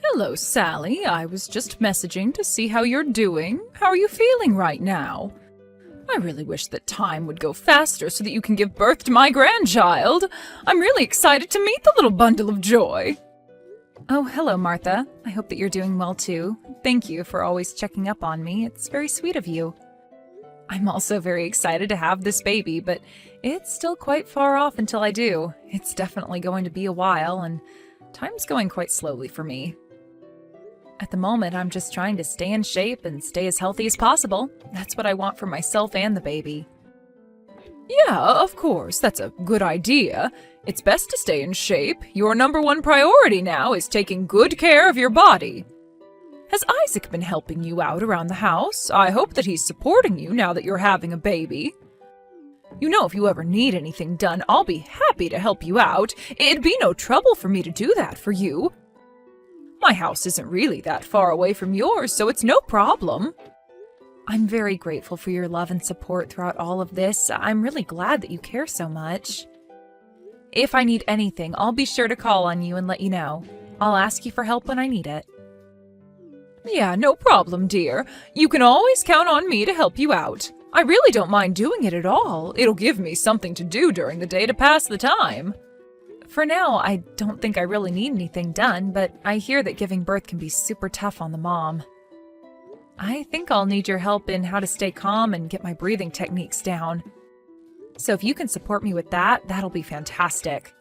Hello, Sally. I was just messaging to see how you're doing. How are you feeling right now? I really wish that time would go faster so that you can give birth to my grandchild. I'm really excited to meet the little bundle of joy. Oh, hello, Martha. I hope that you're doing well too. Thank you for always checking up on me. It's very sweet of you. I'm also very excited to have this baby, but it's still quite far off until I do. It's definitely going to be a while, and time's going quite slowly for me. At the moment, I'm just trying to stay in shape and stay as healthy as possible. That's what I want for myself and the baby. Yeah, of course, that's a good idea. It's best to stay in shape. Your number one priority now is taking good care of your body. Has Isaac been helping you out around the house? I hope that he's supporting you now that you're having a baby. You know, if you ever need anything done, I'll be happy to help you out. It'd be no trouble for me to do that for you. My house isn't really that far away from yours, so it's no problem. I'm very grateful for your love and support throughout all of this. I'm really glad that you care so much. If I need anything, I'll be sure to call on you and let you know. I'll ask you for help when I need it. Yeah, no problem, dear. You can always count on me to help you out. I really don't mind doing it at all. It'll give me something to do during the day to pass the time. For now, I don't think I really need anything done, but I hear that giving birth can be super tough on the mom. I think I'll need your help in how to stay calm and get my breathing techniques down. So if you can support me with that, that'll be fantastic.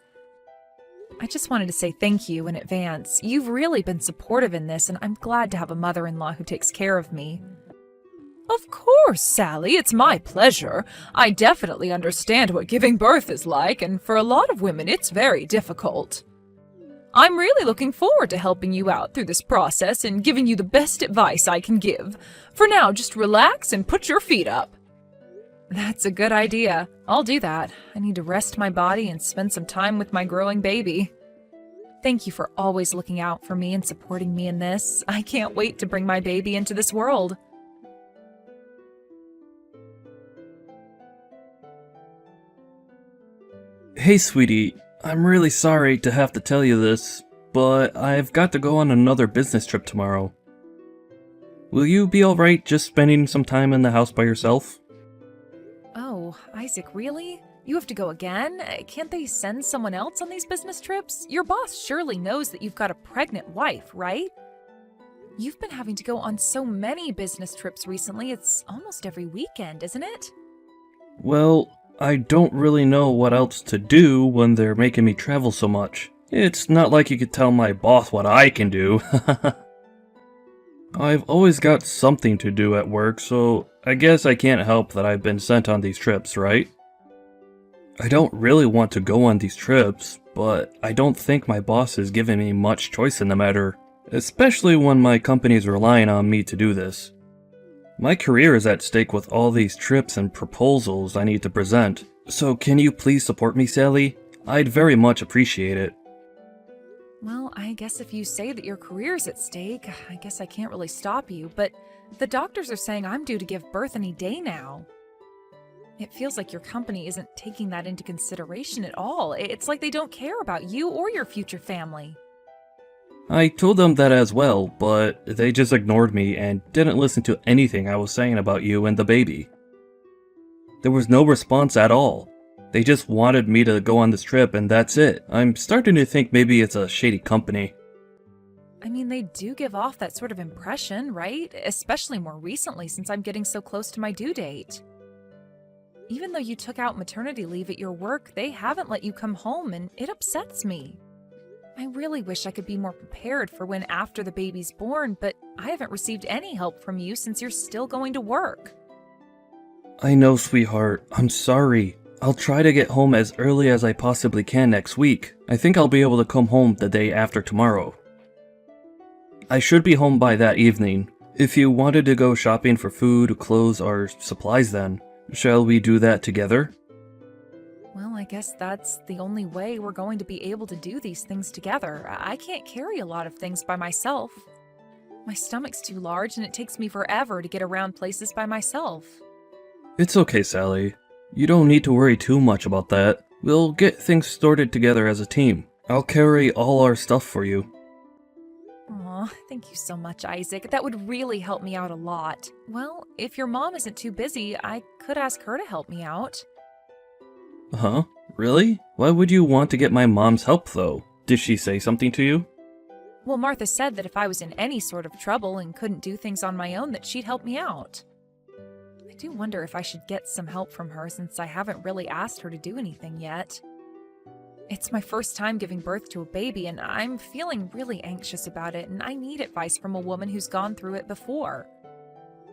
I just wanted to say thank you in advance. You've really been supportive in this, and I'm glad to have a mother-in-law who takes care of me. Of course, Sally, it's my pleasure. I definitely understand what giving birth is like, and for a lot of women, it's very difficult. I'm really looking forward to helping you out through this process and giving you the best advice I can give. For now, just relax and put your feet up. That's a good idea. I'll do that. I need to rest my body and spend some time with my growing baby. Thank you for always looking out for me and supporting me in this. I can't wait to bring my baby into this world. Hey, sweetie, I'm really sorry to have to tell you this, but I've got to go on another business trip tomorrow. Will you be alright just spending some time in the house by yourself? Oh, Isaac, really? You have to go again? Can't they send someone else on these business trips? Your boss surely knows that you've got a pregnant wife, right? You've been having to go on so many business trips recently, it's almost every weekend, isn't it? Well, I don't really know what else to do when they're making me travel so much. It's not like you could tell my boss what I can do. I've always got something to do at work, so I guess I can't help that I've been sent on these trips, right? I don't really want to go on these trips, but I don't think my boss is giving me much choice in the matter, especially when my company's relying on me to do this. My career is at stake with all these trips and proposals I need to present, so can you please support me, Sally? I'd very much appreciate it. Well, I guess if you say that your career's at stake, I guess I can't really stop you, but the doctors are saying I'm due to give birth any day now. It feels like your company isn't taking that into consideration at all. It's like they don't care about you or your future family. I told them that as well, but they just ignored me and didn't listen to anything I was saying about you and the baby. There was no response at all. They just wanted me to go on this trip and that's it. I'm starting to think maybe it's a shady company. I mean, they do give off that sort of impression, right? Especially more recently since I'm getting so close to my due date. Even though you took out maternity leave at your work, they haven't let you come home and it upsets me. I really wish I could be more prepared for when after the baby's born, but I haven't received any help from you since you're still going to work. I know, sweetheart. I'm sorry. I'll try to get home as early as I possibly can next week. I think I'll be able to come home the day after tomorrow. I should be home by that evening. If you wanted to go shopping for food, clothes, or supplies then, shall we do that together? Well, I guess that's the only way we're going to be able to do these things together. I can't carry a lot of things by myself. My stomach's too large and it takes me forever to get around places by myself. It's okay, Sally. You don't need to worry too much about that. We'll get things sorted together as a team. I'll carry all our stuff for you. Aw, Aw, thank you so much, Isaac. That would really help me out a lot. Well, if your mom isn't too busy, I could ask her to help me out. Huh? Really? Why would you want to get my mom's help, though? Did she say something to you? Well, Martha said that if I was in any sort of trouble and couldn't do things on my own, that she'd help me out. I do wonder if I should get some help from her since I haven't really asked her to do anything yet. It's my first time giving birth to a baby, and I'm feeling really anxious about it, and I need advice from a woman who's gone through it before.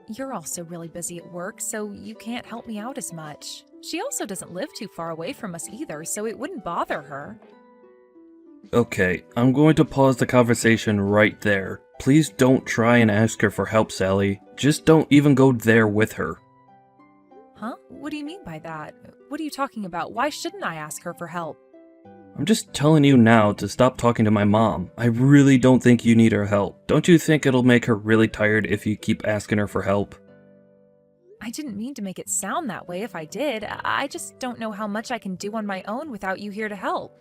You're also really busy at work, so you can't help me out as much. She also doesn't live too far away from us either, so it wouldn't bother her. Okay, I'm going to pause the conversation right there. Please don't try and ask her for help, Sally. Just don't even go there with her. Huh? What do you mean by that? What are you talking about? Why shouldn't I ask her for help? I'm just telling you now to stop talking to my mom. I really don't think you need her help. Don't you think it'll make her really tired if you keep asking her for help? I didn't mean to make it sound that way if I did. I just don't know how much I can do on my own without you here to help.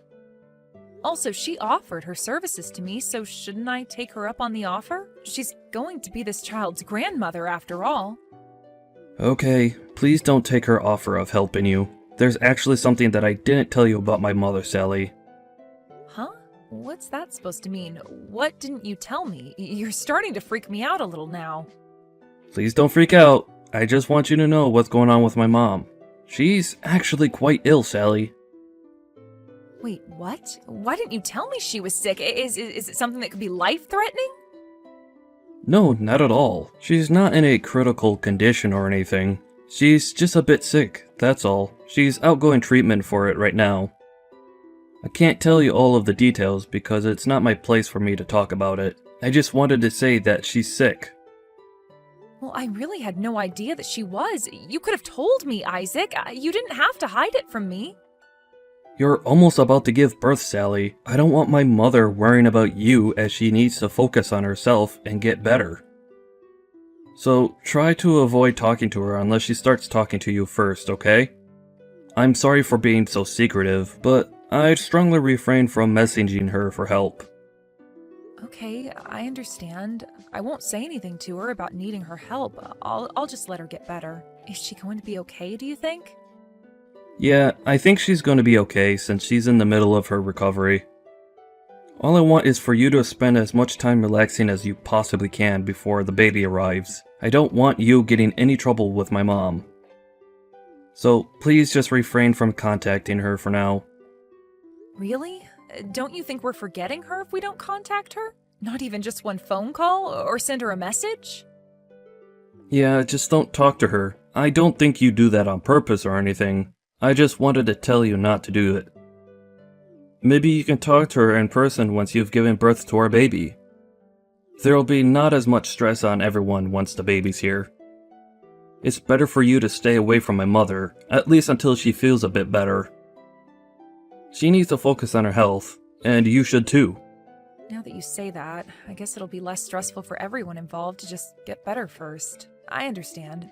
Also, she offered her services to me, so shouldn't I take her up on the offer? She's going to be this child's grandmother after all. Okay, please don't take her offer of helping you. There's actually something that I didn't tell you about my mother, Sally. Huh? What's that supposed to mean? What didn't you tell me? You're starting to freak me out a little now. Please don't freak out. I just want you to know what's going on with my mom. She's actually quite ill, Sally. Wait, what? Why didn't you tell me she was sick? Is it something that could be life-threatening? No, not at all. She's not in a critical condition or anything. She's just a bit sick, that's all. She's outgoing treatment for it right now. I can't tell you all of the details because it's not my place for me to talk about it. I just wanted to say that she's sick. Well, I really had no idea that she was. You could have told me, Isaac. You didn't have to hide it from me. You're almost about to give birth, Sally. I don't want my mother worrying about you as she needs to focus on herself and get better. So, try to avoid talking to her unless she starts talking to you first, okay? I'm sorry for being so secretive, but I'd strongly refrain from messaging her for help. Okay, I understand. I won't say anything to her about needing her help. I'll just let her get better. Is she going to be okay, do you think? Yeah, I think she's going to be okay since she's in the middle of her recovery. All I want is for you to spend as much time relaxing as you possibly can before the baby arrives. I don't want you getting any trouble with my mom. So please just refrain from contacting her for now. Really? Don't you think we're forgetting her if we don't contact her? Not even just one phone call or send her a message? Yeah, just don't talk to her. I don't think you do that on purpose or anything. I just wanted to tell you not to do it. Maybe you can talk to her in person once you've given birth to our baby. There'll be not as much stress on everyone once the baby's here. It's better for you to stay away from my mother, at least until she feels a bit better. She needs to focus on her health, and you should too. Now that you say that, I guess it'll be less stressful for everyone involved to just get better first. I understand.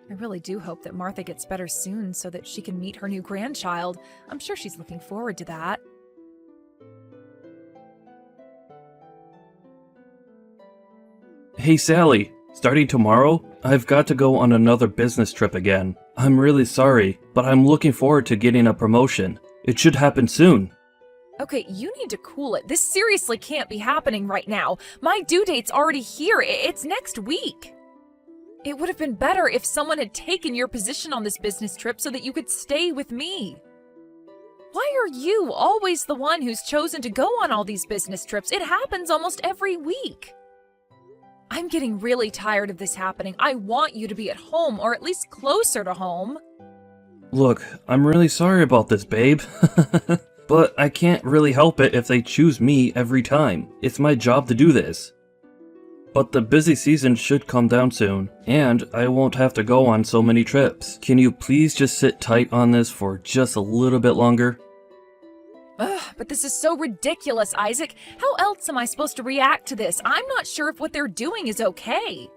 I really do hope that Martha gets better soon so that she can meet her new grandchild. I'm sure she's looking forward to that. Hey Sally, starting tomorrow, I've got to go on another business trip again. I'm really sorry, but I'm looking forward to getting a promotion. It should happen soon. Okay, you need to cool it. This seriously can't be happening right now. My due date's already here. It's next week. It would have been better if someone had taken your position on this business trip so that you could stay with me. Why are you always the one who's chosen to go on all these business trips? It happens almost every week. I'm getting really tired of this happening. I want you to be at home, or at least closer to home. Look, I'm really sorry about this, babe. But I can't really help it if they choose me every time. It's my job to do this. But the busy season should come down soon, and I won't have to go on so many trips. Can you please just sit tight on this for just a little bit longer? Ugh, but this is so ridiculous, Isaac. How else am I supposed to react to this? I'm not sure if what they're doing is okay.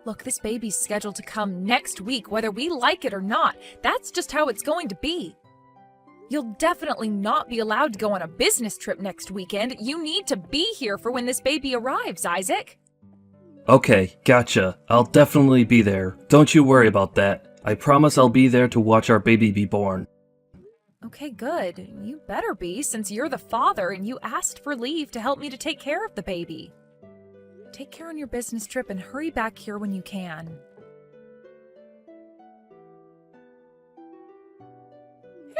Look, this baby's scheduled to come next week, whether we like it or not. That's just how it's going to be. You'll definitely not be allowed to go on a business trip next weekend. You need to be here for when this baby arrives, Isaac. Okay, gotcha. I'll definitely be there. Don't you worry about that. I promise I'll be there to watch our baby be born. Okay, good. You better be, since you're the father and you asked for leave to help me to take care of the baby. Take care on your business trip and hurry back here when you can.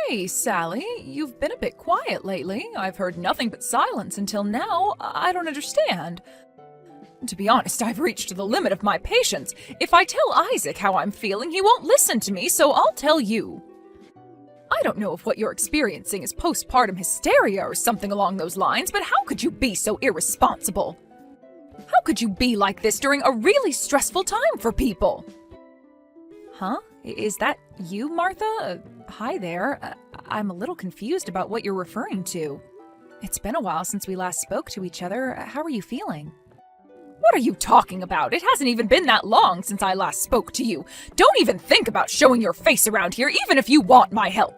Hey, Sally, you've been a bit quiet lately. I've heard nothing but silence until now. I don't understand. To be honest, I've reached the limit of my patience. If I tell Isaac how I'm feeling, he won't listen to me, so I'll tell you. I don't know if what you're experiencing is postpartum hysteria or something along those lines, but how could you be so irresponsible? How could you be like this during a really stressful time for people? Huh? Is that you, Martha? Hi there. I'm a little confused about what you're referring to. It's been a while since we last spoke to each other. How are you feeling? What are you talking about? It hasn't even been that long since I last spoke to you. Don't even think about showing your face around here, even if you want my help.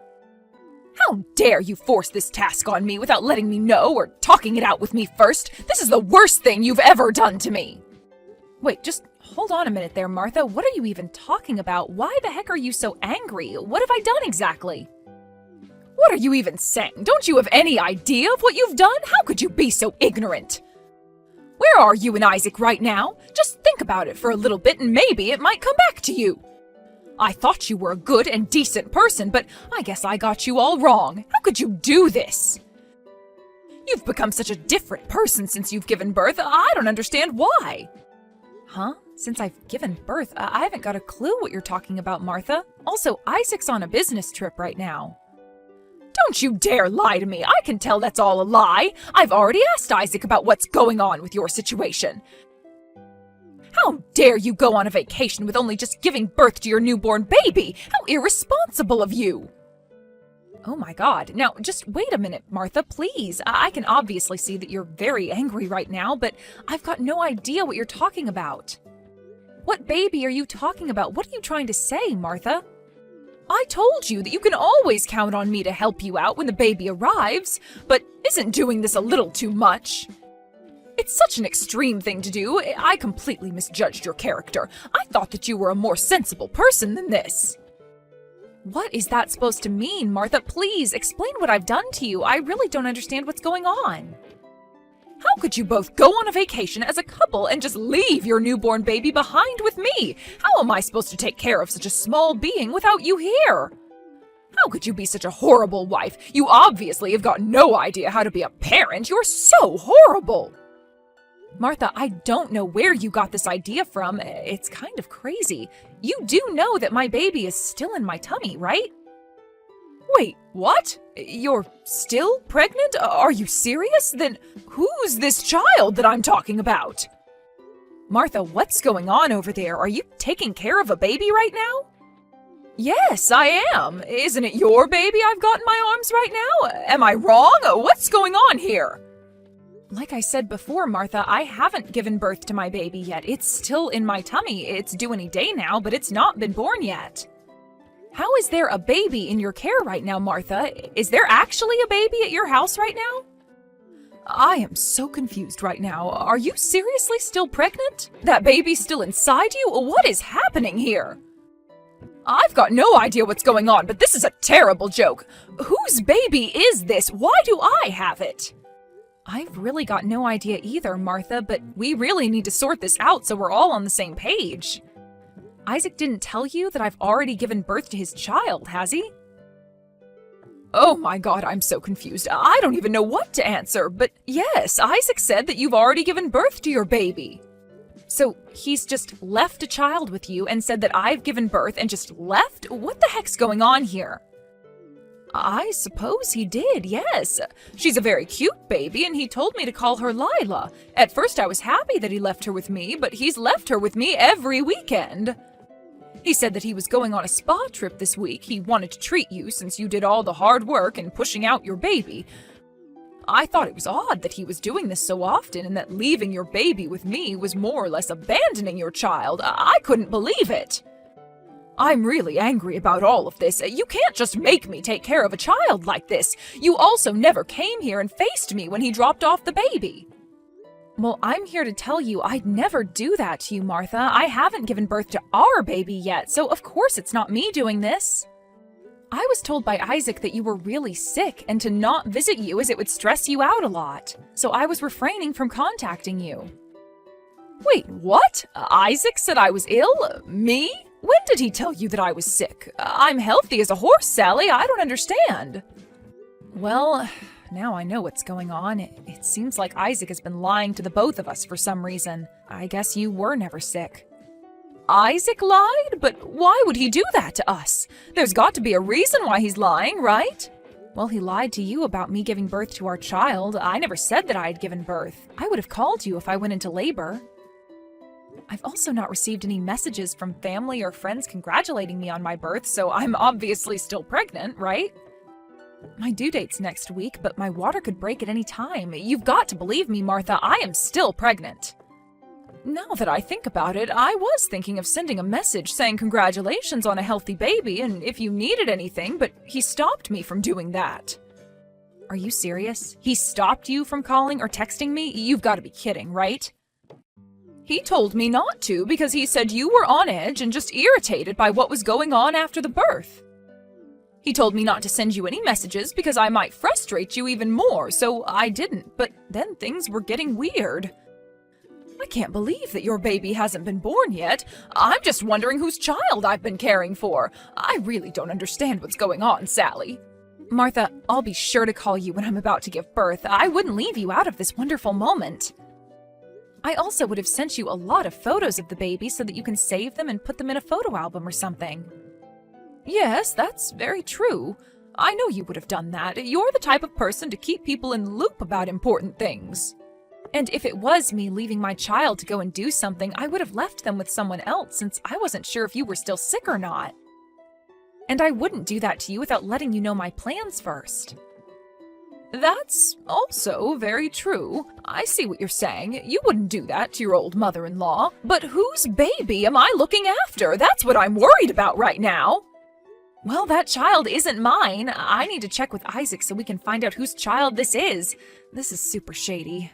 How dare you force this task on me without letting me know or talking it out with me first? This is the worst thing you've ever done to me. Wait, just hold on a minute there, Martha. What are you even talking about? Why the heck are you so angry? What have I done exactly? What are you even saying? Don't you have any idea of what you've done? How could you be so ignorant? Where are you and Isaac right now? Just think about it for a little bit and maybe it might come back to you. I thought you were a good and decent person, but I guess I got you all wrong. How could you do this? You've become such a different person since you've given birth. I don't understand why. Huh? Since I've given birth? I haven't got a clue what you're talking about, Martha. Also, Isaac's on a business trip right now. Don't you dare lie to me. I can tell that's all a lie. I've already asked Isaac about what's going on with your situation. How dare you go on a vacation with only just giving birth to your newborn baby? How irresponsible of you! Oh my God. Now, just wait a minute, Martha, please. I can obviously see that you're very angry right now, but I've got no idea what you're talking about. What baby are you talking about? What are you trying to say, Martha? I told you that you can always count on me to help you out when the baby arrives, but isn't doing this a little too much? It's such an extreme thing to do. I completely misjudged your character. I thought that you were a more sensible person than this. What is that supposed to mean, Martha? Please, explain what I've done to you. I really don't understand what's going on. How could you both go on a vacation as a couple and just leave your newborn baby behind with me? How am I supposed to take care of such a small being without you here? How could you be such a horrible wife? You obviously have got no idea how to be a parent. You're so horrible. Martha, I don't know where you got this idea from. It's kind of crazy. You do know that my baby is still in my tummy, right? Wait, what? You're still pregnant? Are you serious? Then who's this child that I'm talking about? Martha, what's going on over there? Are you taking care of a baby right now? Yes, I am. Isn't it your baby I've got in my arms right now? Am I wrong? What's going on here? Like I said before, Martha, I haven't given birth to my baby yet. It's still in my tummy. It's due any day now, but it's not been born yet. How is there a baby in your care right now, Martha? Is there actually a baby at your house right now? I am so confused right now. Are you seriously still pregnant? That baby's still inside you? What is happening here? I've got no idea what's going on, but this is a terrible joke. Whose baby is this? Why do I have it? I've really got no idea either, Martha, but we really need to sort this out so we're all on the same page. Isaac didn't tell you that I've already given birth to his child, has he? Oh my God, I'm so confused. I don't even know what to answer, but yes, Isaac said that you've already given birth to your baby. So he's just left a child with you and said that I've given birth and just left? What the heck's going on here? I suppose he did, yes. She's a very cute baby, and he told me to call her Lila. At first I was happy that he left her with me, but he's left her with me every weekend. He said that he was going on a spa trip this week. He wanted to treat you since you did all the hard work in pushing out your baby. I thought it was odd that he was doing this so often and that leaving your baby with me was more or less abandoning your child. I couldn't believe it. I'm really angry about all of this. You can't just make me take care of a child like this. You also never came here and faced me when he dropped off the baby. Well, I'm here to tell you I'd never do that to you, Martha. I haven't given birth to our baby yet, so of course it's not me doing this. I was told by Isaac that you were really sick and to not visit you as it would stress you out a lot, so I was refraining from contacting you. Wait, what? Isaac said I was ill? Me? When did he tell you that I was sick? I'm healthy as a horse, Sally. I don't understand. Well, now I know what's going on. It seems like Isaac has been lying to the both of us for some reason. I guess you were never sick. Isaac lied? But why would he do that to us? There's got to be a reason why he's lying, right? Well, he lied to you about me giving birth to our child. I never said that I had given birth. I would have called you if I went into labor. I've also not received any messages from family or friends congratulating me on my birth, so I'm obviously still pregnant, right? My due date's next week, but my water could break at any time. You've got to believe me, Martha, I am still pregnant. Now that I think about it, I was thinking of sending a message saying congratulations on a healthy baby and if you needed anything, but he stopped me from doing that. Are you serious? He stopped you from calling or texting me? You've got to be kidding, right? He told me not to because he said you were on edge and just irritated by what was going on after the birth. He told me not to send you any messages because I might frustrate you even more, so I didn't, but then things were getting weird. I can't believe that your baby hasn't been born yet. I'm just wondering whose child I've been caring for. I really don't understand what's going on, Sally. Martha, I'll be sure to call you when I'm about to give birth. I wouldn't leave you out of this wonderful moment. I also would have sent you a lot of photos of the baby so that you can save them and put them in a photo album or something. Yes, that's very true. I know you would have done that. You're the type of person to keep people in the loop about important things. And if it was me leaving my child to go and do something, I would have left them with someone else since I wasn't sure if you were still sick or not. And I wouldn't do that to you without letting you know my plans first. That's also very true. I see what you're saying. You wouldn't do that to your old mother-in-law. But whose baby am I looking after? That's what I'm worried about right now. Well, that child isn't mine. I need to check with Isaac so we can find out whose child this is. This is super shady.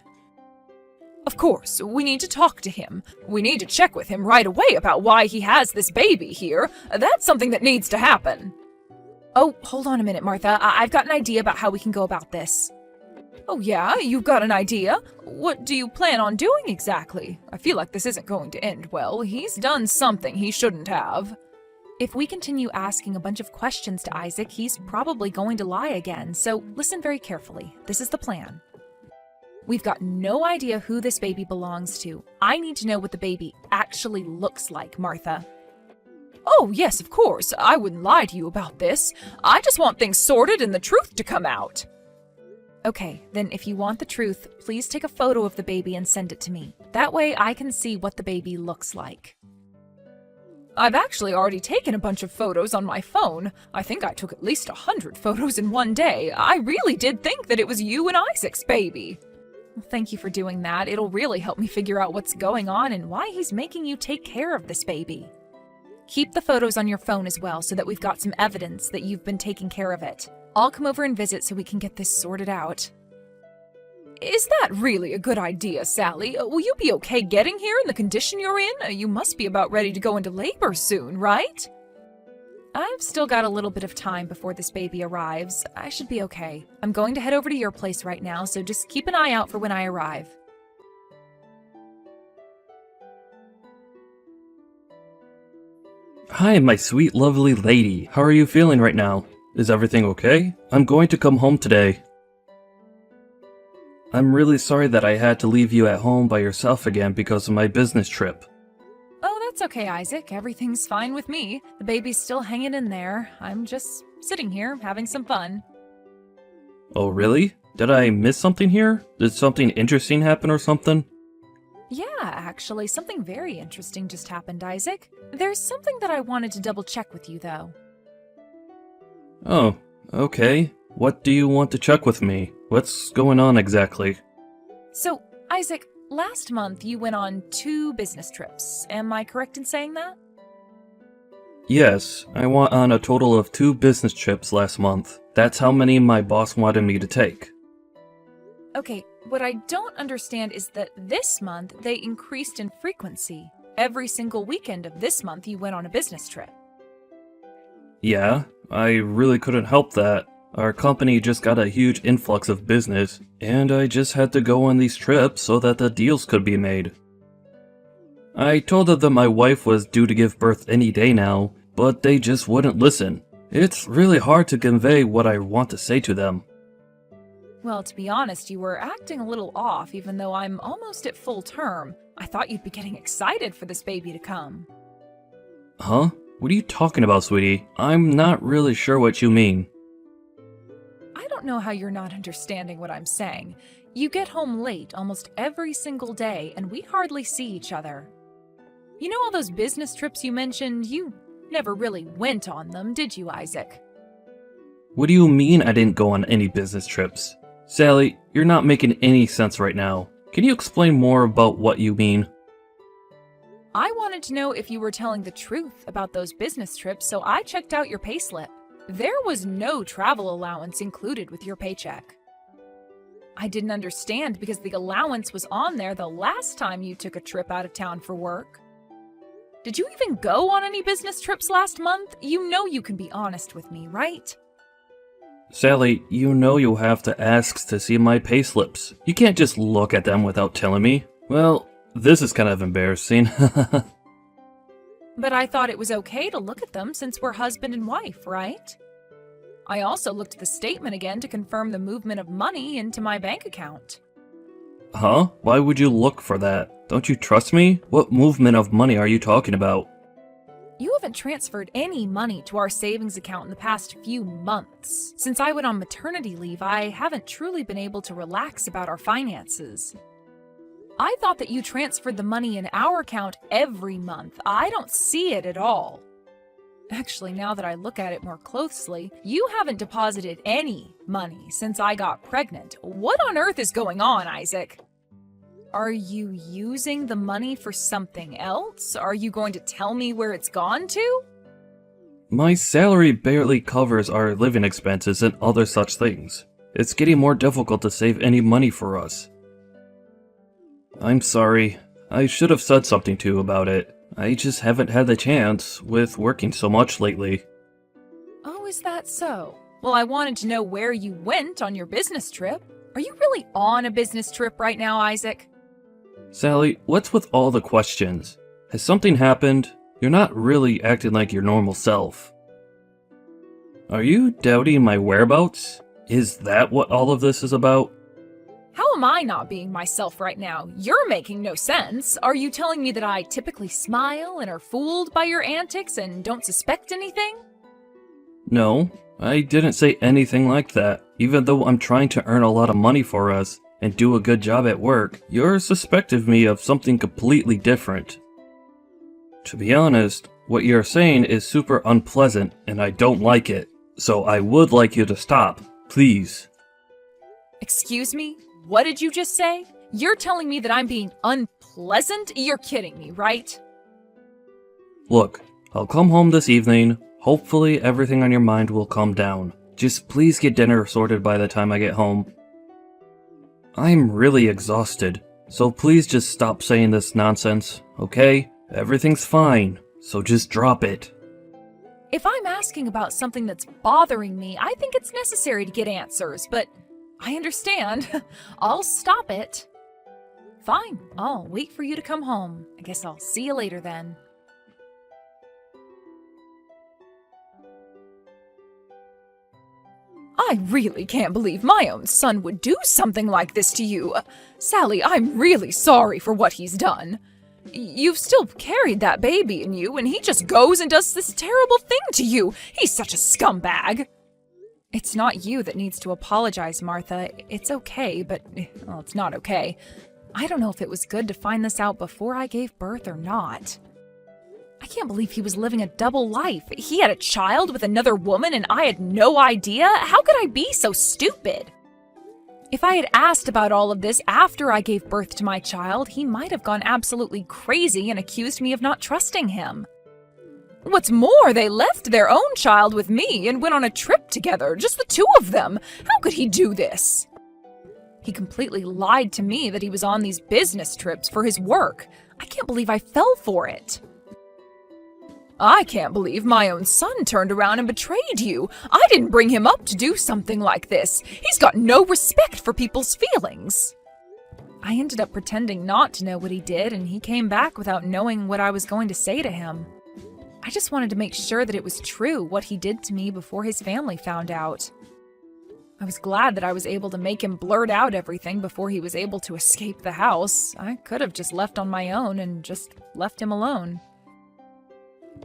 Of course, we need to talk to him. We need to check with him right away about why he has this baby here. That's something that needs to happen. Oh, hold on a minute, Martha. I've got an idea about how we can go about this. Oh yeah, you've got an idea? What do you plan on doing exactly? I feel like this isn't going to end well. He's done something he shouldn't have. If we continue asking a bunch of questions to Isaac, he's probably going to lie again, so listen very carefully. This is the plan. We've got no idea who this baby belongs to. I need to know what the baby actually looks like, Martha. Oh, yes, of course. I wouldn't lie to you about this. I just want things sorted and the truth to come out. Okay, then if you want the truth, please take a photo of the baby and send it to me. That way I can see what the baby looks like. I've actually already taken a bunch of photos on my phone. I think I took at least 100 photos in one day. I really did think that it was you and Isaac's baby. Well, thank you for doing that. It'll really help me figure out what's going on and why he's making you take care of this baby. Keep the photos on your phone as well so that we've got some evidence that you've been taking care of it. I'll come over and visit so we can get this sorted out. Is that really a good idea, Sally? Will you be okay getting here in the condition you're in? You must be about ready to go into labor soon, right? I've still got a little bit of time before this baby arrives. I should be okay. I'm going to head over to your place right now, so just keep an eye out for when I arrive. Hi, my sweet, lovely lady. How are you feeling right now? Is everything okay? I'm going to come home today. I'm really sorry that I had to leave you at home by yourself again because of my business trip. Oh, that's okay, Isaac. Everything's fine with me. The baby's still hanging in there. I'm just sitting here, having some fun. Oh, really? Did I miss something here? Did something interesting happen or something? Yeah, actually, something very interesting just happened, Isaac. There's something that I wanted to double check with you, though. Oh, okay. What do you want to check with me? What's going on exactly? So, Isaac, last month you went on 2 business trips. Am I correct in saying that? Yes, I went on a total of 2 business trips last month. That's how many my boss wanted me to take. Okay, what I don't understand is that this month they increased in frequency. Every single weekend of this month you went on a business trip. Yeah, I really couldn't help that. Our company just got a huge influx of business, and I just had to go on these trips so that the deals could be made. I told them that my wife was due to give birth any day now, but they just wouldn't listen. It's really hard to convey what I want to say to them. Well, to be honest, you were acting a little off even though I'm almost at full term. I thought you'd be getting excited for this baby to come. Huh? What are you talking about, sweetie? I'm not really sure what you mean. I don't know how you're not understanding what I'm saying. You get home late almost every single day and we hardly see each other. You know all those business trips you mentioned? You never really went on them, did you, Isaac? What do you mean I didn't go on any business trips? Sally, you're not making any sense right now. Can you explain more about what you mean? I wanted to know if you were telling the truth about those business trips, so I checked out your payslip. There was no travel allowance included with your paycheck. I didn't understand because the allowance was on there the last time you took a trip out of town for work. Did you even go on any business trips last month? You know you can be honest with me, right? Sally, you know you'll have to ask to see my payslips. You can't just look at them without telling me. Well, this is kind of embarrassing. But I thought it was okay to look at them since we're husband and wife, right? I also looked at the statement again to confirm the movement of money into my bank account. Huh? Why would you look for that? Don't you trust me? What movement of money are you talking about? You haven't transferred any money to our savings account in the past few months. Since I went on maternity leave, I haven't truly been able to relax about our finances. I thought that you transferred the money in our account every month. I don't see it at all. Actually, now that I look at it more closely, you haven't deposited any money since I got pregnant. What on earth is going on, Isaac? Are you using the money for something else? Are you going to tell me where it's gone to? My salary barely covers our living expenses and other such things. It's getting more difficult to save any money for us. I'm sorry. I should have said something to you about it. I just haven't had the chance with working so much lately. Oh, is that so? Well, I wanted to know where you went on your business trip. Are you really on a business trip right now, Isaac? Sally, what's with all the questions? Has something happened? You're not really acting like your normal self. Are you doubting my whereabouts? Is that what all of this is about? How am I not being myself right now? You're making no sense. Are you telling me that I typically smile and are fooled by your antics and don't suspect anything? No, I didn't say anything like that. Even though I'm trying to earn a lot of money for us and do a good job at work, you're suspecting me of something completely different. To be honest, what you're saying is super unpleasant and I don't like it. So I would like you to stop, please. Excuse me? What did you just say? You're telling me that I'm being unpleasant? You're kidding me, right? Look, I'll come home this evening. Hopefully everything on your mind will calm down. Just please get dinner sorted by the time I get home. I'm really exhausted, so please just stop saying this nonsense, okay? Everything's fine, so just drop it. If I'm asking about something that's bothering me, I think it's necessary to get answers, but I understand. I'll stop it. Fine, I'll wait for you to come home. I guess I'll see you later then. I really can't believe my own son would do something like this to you. Sally, I'm really sorry for what he's done. You've still carried that baby in you, and he just goes and does this terrible thing to you. He's such a scumbag. It's not you that needs to apologize, Martha. It's okay, but, well, it's not okay. I don't know if it was good to find this out before I gave birth or not. I can't believe he was living a double life. He had a child with another woman and I had no idea. How could I be so stupid? If I had asked about all of this after I gave birth to my child, he might have gone absolutely crazy and accused me of not trusting him. What's more, they left their own child with me and went on a trip together, just the two of them. How could he do this? He completely lied to me that he was on these business trips for his work. I can't believe I fell for it. I can't believe my own son turned around and betrayed you. I didn't bring him up to do something like this. He's got no respect for people's feelings. I ended up pretending not to know what he did, and he came back without knowing what I was going to say to him. I just wanted to make sure that it was true what he did to me before his family found out. I was glad that I was able to make him blurt out everything before he was able to escape the house. I could have just left on my own and just left him alone.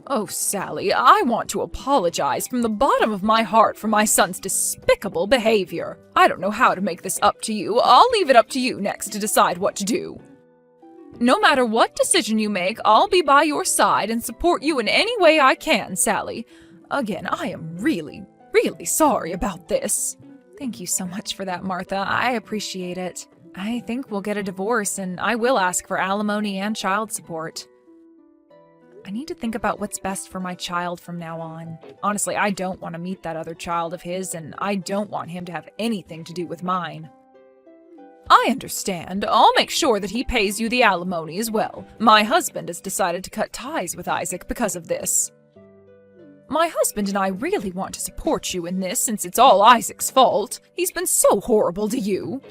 Oh, Sally, I want to apologize from the bottom of my heart for my son's despicable behavior. I don't know how to make this up to you. I'll leave it up to you next to decide what to do. No matter what decision you make, I'll be by your side and support you in any way I can, Sally. Again, I am really, really sorry about this. Thank you so much for that, Martha. I appreciate it. I think we'll get a divorce, and I will ask for alimony and child support. I need to think about what's best for my child from now on. Honestly, I don't want to meet that other child of his, and I don't want him to have anything to do with mine. I understand. I'll make sure that he pays you the alimony as well. My husband has decided to cut ties with Isaac because of this. My husband and I really want to support you in this since it's all Isaac's fault. He's been so horrible to you.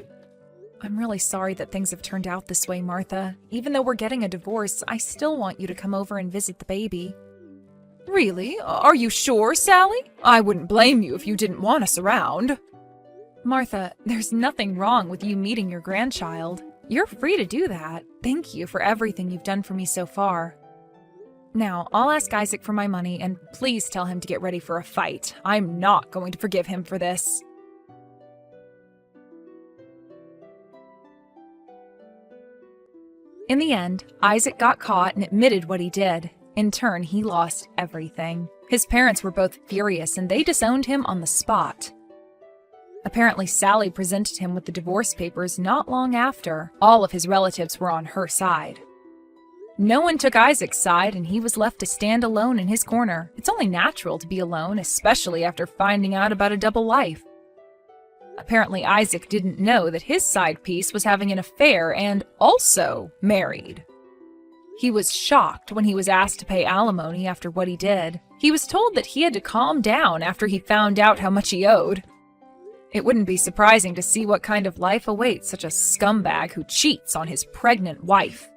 I'm really sorry that things have turned out this way, Martha. Even though we're getting a divorce, I still want you to come over and visit the baby. Really? Are you sure, Sally? I wouldn't blame you if you didn't want us around. Martha, there's nothing wrong with you meeting your grandchild. You're free to do that. Thank you for everything you've done for me so far. Now, I'll ask Isaac for my money, and please tell him to get ready for a fight. I'm not going to forgive him for this. In the end, Isaac got caught and admitted what he did. In turn, he lost everything. His parents were both furious, and they disowned him on the spot. Apparently, Sally presented him with the divorce papers not long after. All of his relatives were on her side. No one took Isaac's side, and he was left to stand alone in his corner. It's only natural to be alone, especially after finding out about a double life. Apparently, Isaac didn't know that his side piece was having an affair and also married. He was shocked when he was asked to pay alimony after what he did. He was told that he had to calm down after he found out how much he owed. It wouldn't be surprising to see what kind of life awaits such a scumbag who cheats on his pregnant wife.